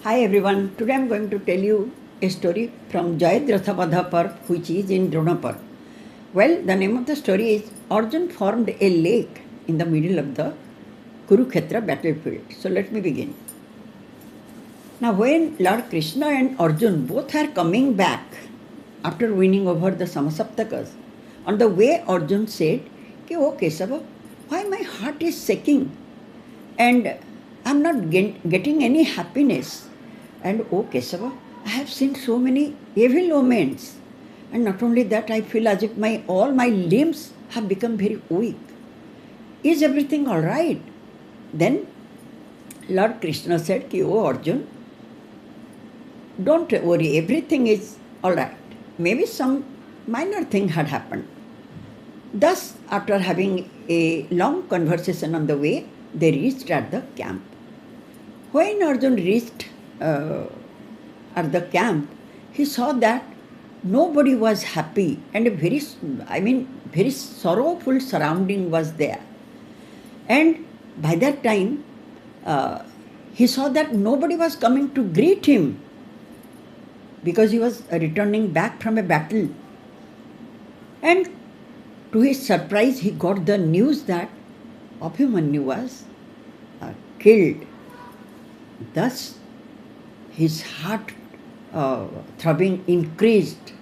Hi everyone, today I am going to tell you a story from Jayadratha Vadha Parv which is in Dronapur. Well, the name of the story is Arjun formed a lake in the middle of the Kurukshetra battlefield. So let me begin. Now when Lord Krishna and Arjun both are coming back after winning over the Samasaptakas, on the way Arjun said, "Oh Kesava, why my heart is shaking and I'm not getting any happiness. And oh Kesava, I have seen so many evil omens. And not only that, I feel as if all my limbs have become very weak. Is everything all right?" Then Lord Krishna said, "Oh Arjun, don't worry, everything is all right. Maybe some minor thing had happened." Thus, after having a long conversation on the way, they reached at the camp. When Arjun reached at the camp, he saw that nobody was happy and very sorrowful surrounding was there. And by that time, he saw that nobody was coming to greet him because he was returning back from a battle. And to his surprise, he got the news that Abhimanyu was killed. Thus, his heart throbbing increased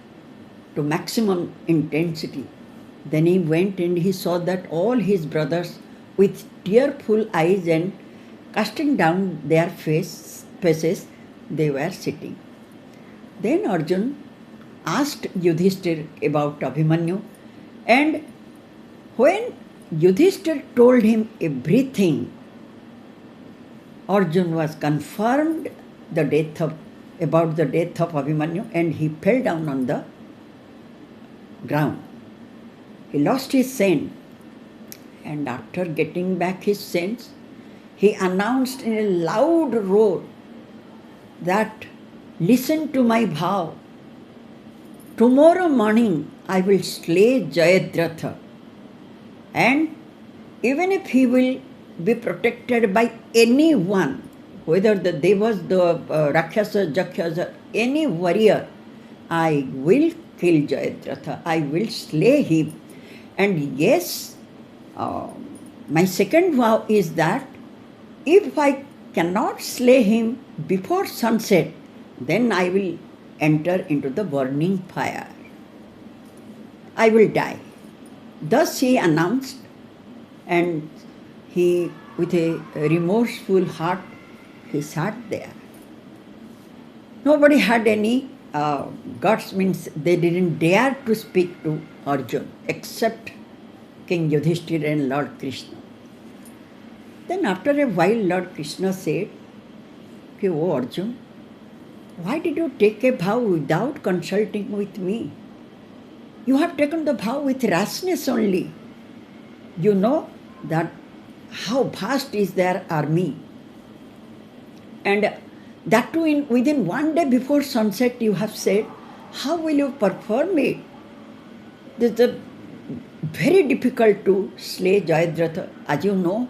to maximum intensity. Then he went and he saw that all his brothers, with tearful eyes and casting down their faces, they were sitting. Then Arjun asked Yudhishthir about Abhimanyu, and when Yudhishthir told him everything, Arjun was confirmed about the death of Abhimanyu, and he fell down on the ground. He lost his sense, and after getting back his sense, he announced in a loud roar that, "Listen to my vow. Tomorrow morning I will slay Jayadratha, and even if he will be protected by anyone, whether the Devas, the Rakshasa, Jakshasa, any warrior, I will kill Jayadratha. I will slay him. And yes, my second vow is that if I cannot slay him before sunset, then I will enter into the burning fire. I will die." Thus he announced, and he, with a remorseful heart, he sat there. Nobody had any guts, means they didn't dare to speak to Arjun except King Yudhishthir and Lord Krishna. Then after a while, Lord Krishna said, "Oh Arjun, why did you take a vow without consulting with me? You have taken the vow with rashness only. You know that how vast is their army. And that too within one day before sunset you have said, how will you perform it? It is very difficult to slay Jayadratha. As you know,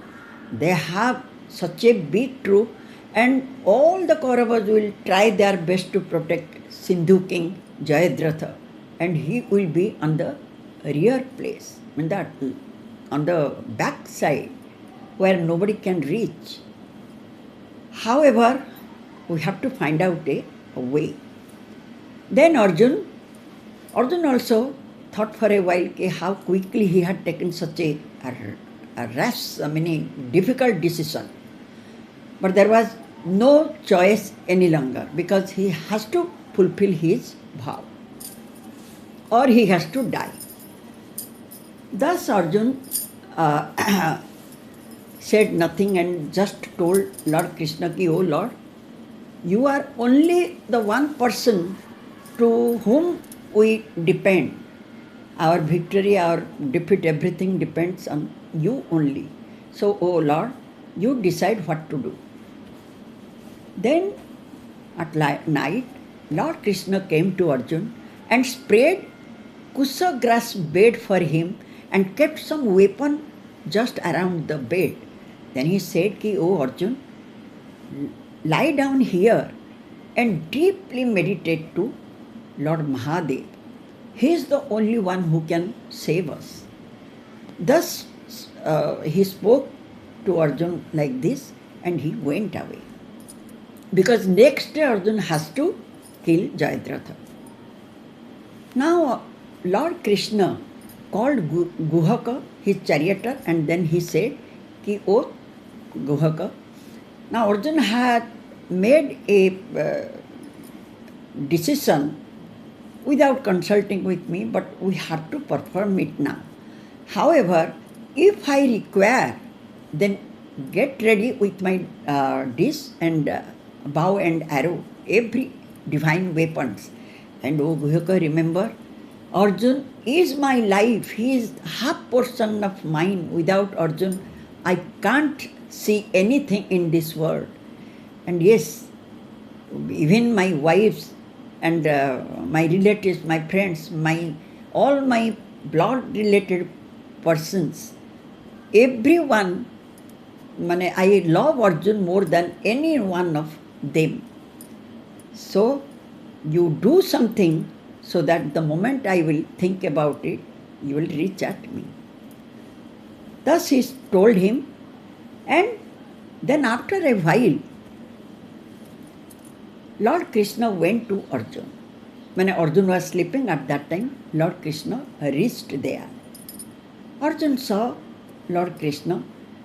they have such a big troop, and all the Kauravas will try their best to protect Sindhu king Jayadratha, and he will be on the rear place, on the back side where nobody can reach. However, we have to find out a way." Then Arjun also thought for a while how quickly he had taken such a rash, difficult decision. But there was no choice any longer, because he has to fulfill his vow or he has to die. Thus Arjun said nothing and just told Lord Krishna, "Oh Lord, you are only the one person to whom we depend. Our victory, our defeat, everything depends on you only. So, oh Lord, you decide what to do." Then at night, Lord Krishna came to Arjun and spread kusha grass bed for him and kept some weapon just around the bed. Then he said, "Oh Arjun, lie down here and deeply meditate to Lord Mahadev. He is the only one who can save us. Thus, he spoke to Arjun like this and he went away. Because next day Arjun has to kill Jayadratha. Now, Lord Krishna called Guhaka, his charioteer, and then he said, Ki, O Guhaka. Now, Arjun had made a decision without consulting with me, but we have to perform it now. However, if I require, then get ready with my dish and bow and arrow, every divine weapons. And O Guhaka, remember, Arjun is my life. He is half portion of mine. Without Arjun, I can't see anything in this world. And yes, even my wives and my relatives, my friends, all my blood-related persons, everyone, I love Arjun more than any one of them. So, you do something so that the moment I will think about it, you will reach at me. Thus he told him, and then after a while, Lord Krishna went to Arjun. When Arjun was sleeping at that time, Lord Krishna reached there. Arjun saw Lord Krishna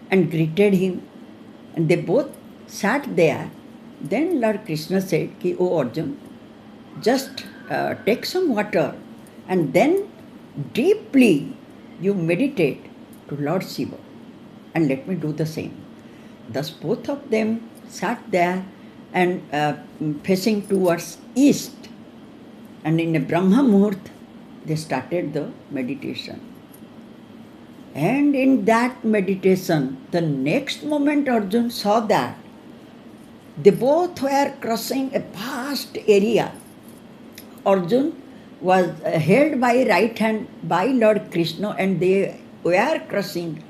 and greeted him, and they both sat there. Then Lord Krishna said, Ki, O Arjun, just take some water and then deeply you meditate to Lord Shiva, and let me do the same. Thus both of them sat there and facing towards east, and in a Brahma Muhurt they started the meditation. And in that meditation, the next moment Arjun saw that they both were crossing a vast area. Arjun was held by right hand by Lord Krishna, and they were crossing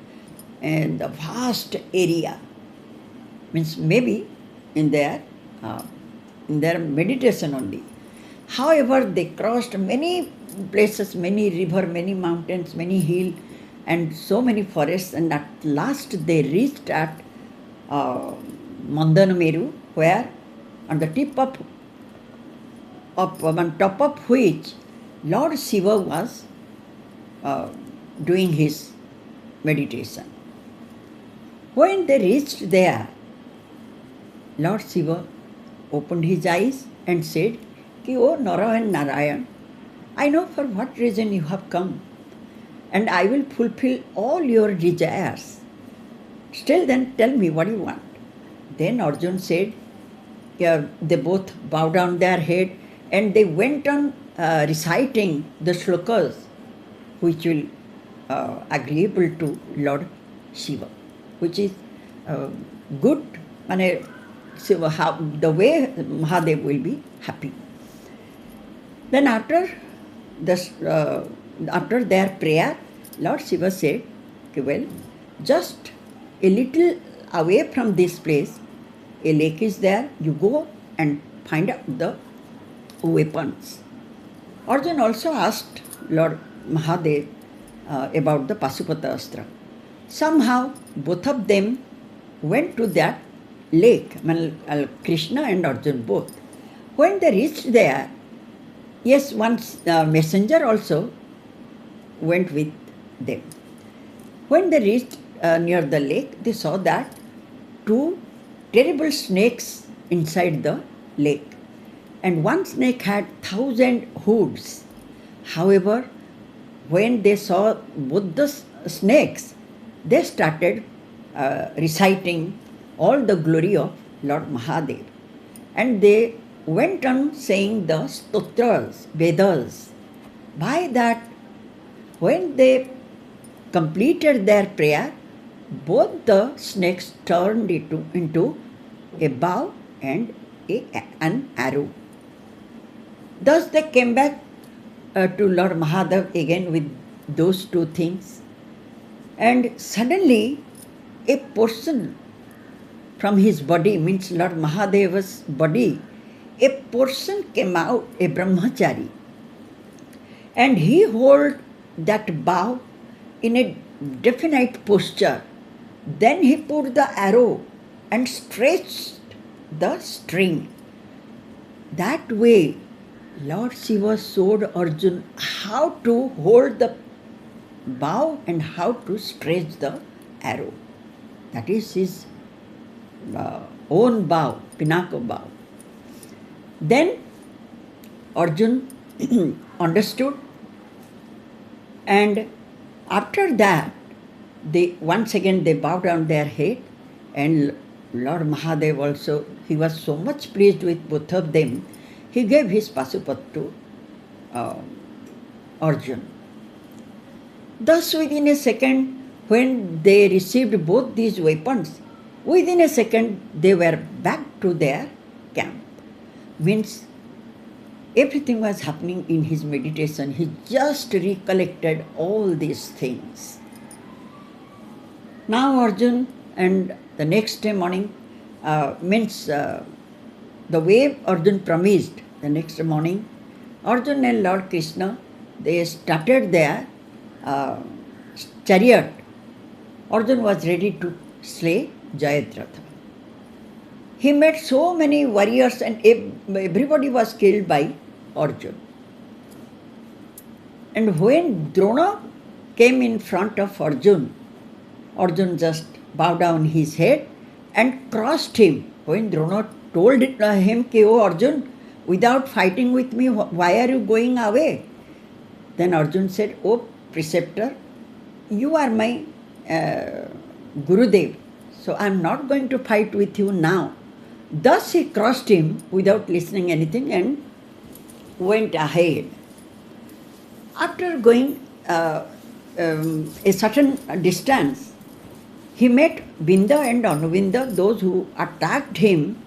the vast area. Means maybe in their meditation only. However, they crossed many places, many rivers, many mountains, many hills, and so many forests, and at last they reached at Mandanameru, where on the on top of which Lord Shiva was doing his meditation. When they reached there, Lord Shiva opened his eyes and said, Ki, O Narayan, I know for what reason you have come, and I will fulfill all your desires. Still then tell me what you want. Then Arjun said, they both bowed down their head and they went on reciting the shlokas which will agreeable to Lord Shiva, which is good, the way Mahadev will be happy. Then after their prayer, Lord Shiva said, okay, well, just a little away from this place, a lake is there, you go and find out the weapons. Arjun also asked Lord Mahadev about the Pasupata Astra. Somehow both of them went to that lake, Krishna and Arjun both. When they reached there, yes, one messenger also went with them. When they reached near the lake, they saw that two terrible snakes inside the lake. And one snake had 1,000 hoods. However, when they saw both the snakes, they started reciting all the glory of Lord Mahadev. And they went on saying the stotras, Vedas. By that, when they completed their prayer, both the snakes turned into a bow and an arrow. Thus they came back to Lord Mahadev again with those two things. And suddenly a portion from his body, means Lord Mahadev's body, a person came out, a brahmachari, and he held that bow in a definite posture. Then he put the arrow and stretched the string. That way, Lord Shiva showed Arjun how to hold the bow and how to stretch the arrow. That is his own bow, pinaka bow. Then Arjun understood, and after that, once again they bowed down their head, and Lord Mahadev also, he was so much pleased with both of them, he gave his Pasupat to Arjun. Thus, within a second, when they received both these weapons, within a second they were back to their camp. Means everything was happening in his meditation. He just recollected all these things. Now Arjun, and the next day morning, the way Arjun promised, the next morning, Arjun and Lord Krishna, they started their chariot. Arjun was ready to slay Jayadratha. He met so many warriors and everybody was killed by Arjun. And when Drona came in front of Arjun, Arjun just bowed down his head and crossed him. When Drona told him, "Oh Arjun, without fighting with me, why are you going away?" Then Arjun said, "Oh preceptor, you are my Gurudev, so I am not going to fight with you now." Thus he crossed him without listening anything and went ahead. After going a certain distance, he met Binda and Anubinda, those who attacked him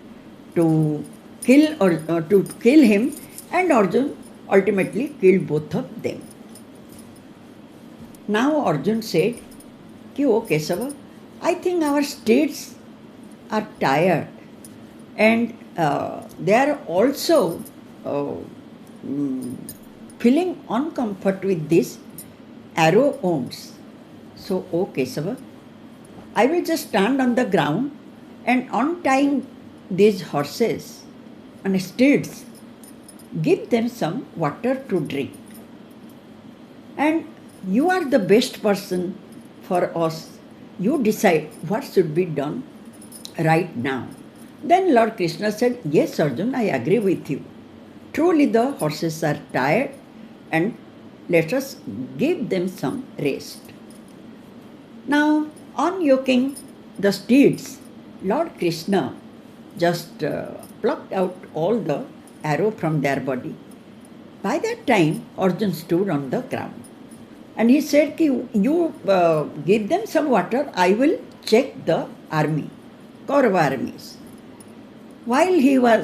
to kill him, and Arjun ultimately killed both of them. Now Arjun said, "O Kesava, I think our steeds are tired, and they are also feeling uncomfort with these arrow wounds. So, O Kesava, I will just stand on the ground and untying these horses and steeds, give them some water to drink. And you are the best person for us. You decide what should be done right now." Then Lord Krishna said, "Yes, Arjun, I agree with you. Truly the horses are tired, and let us give them some rest." Now, on yoking the steeds, Lord Krishna just plucked out all the arrow from their body. By that time, Arjun stood on the ground. And he said, "You give them some water, I will check the army, Kaurava armies." While he was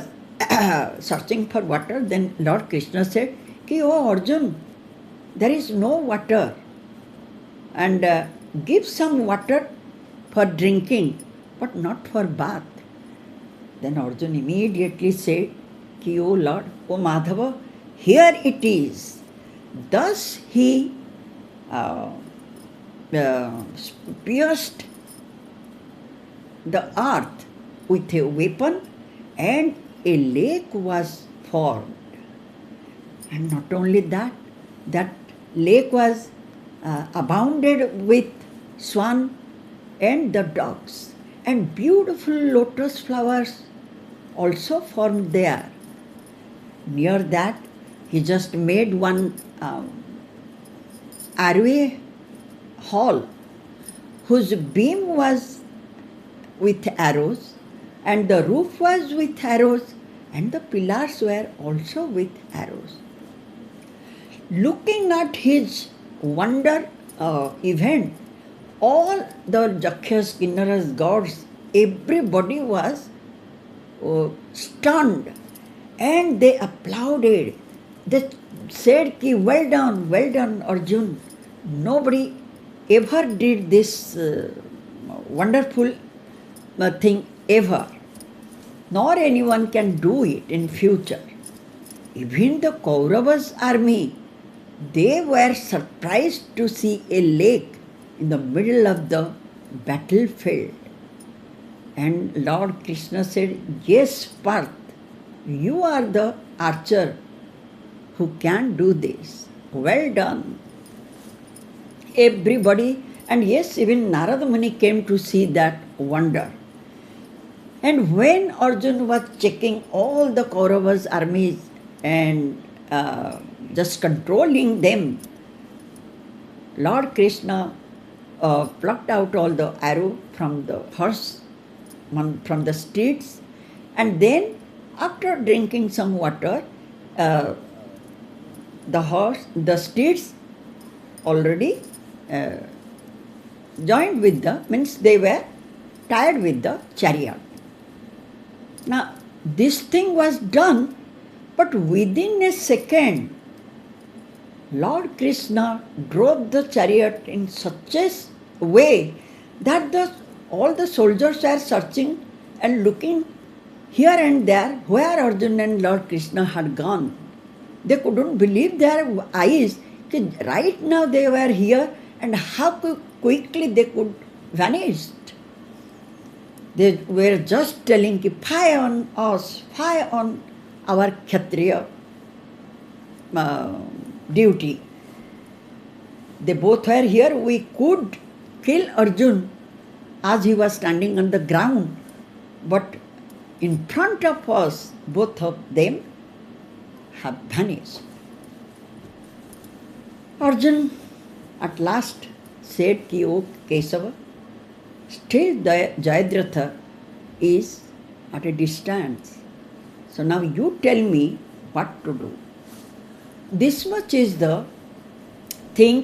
searching for water, then Lord Krishna said, "Oh Arjun, there is no water, and give some water for drinking, but not for bath." Then Arjun immediately said, "O Lord, O Madhava, here it is." Thus he pierced the earth with a weapon, and a lake was formed. And not only that, that lake was abounded with swan and the dogs, and beautiful lotus flowers also formed there. Near that, he just made one arrowway hall, whose beam was with arrows, and the roof was with arrows, and the pillars were also with arrows. Looking at his wonder event, all the Jakhyas, Kinnaras, gods, everybody was stunned, and they applauded. They said, well done, Arjun. Nobody ever did this wonderful thing ever." nor anyone can do it in future. Even the Kauravas' army, they were surprised to see a lake in the middle of the battlefield. And Lord Krishna said, "Yes, Parth, you are the archer who can do this. Well done." Everybody, and yes, even Narada Muni came to see that wonder. And when Arjun was checking all the Kauravas' armies and just controlling them, Lord Krishna plucked out all the arrow from the horse, from the steeds, and then after drinking some water, the steeds already joined with means they were tied with the chariot. Now, this thing was done, but within a second, Lord Krishna drove the chariot in such a way that all the soldiers were searching and looking here and there where Arjun and Lord Krishna had gone. They couldn't believe their eyes. Right now they were here, and how quickly they could vanish. They were just telling, "Fie on us, fie on our Kshatriya duty." They both were here. We could kill Arjun as he was standing on the ground, but in front of us, both of them have vanished. Arjun at last said, "O Kesava, still the Jayadratha is at a distance. So now you tell me what to do." This much is the thing,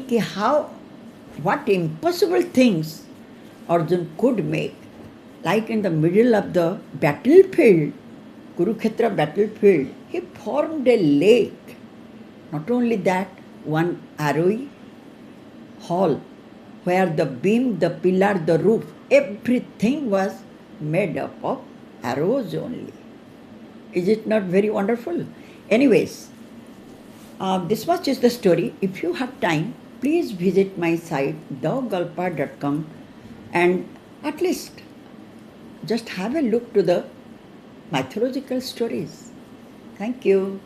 what impossible things Arjun could make. Like in the middle of the battlefield, Kurukshetra battlefield, he formed a lake. Not only that, one arrowy hall where the beam, the pillar, the roof, everything was made up of arrows only. Is it not very wonderful? Anyways, this much is the story. If you have time, please visit my site thegalpa.com and at least just have a look to the mythological stories. Thank you.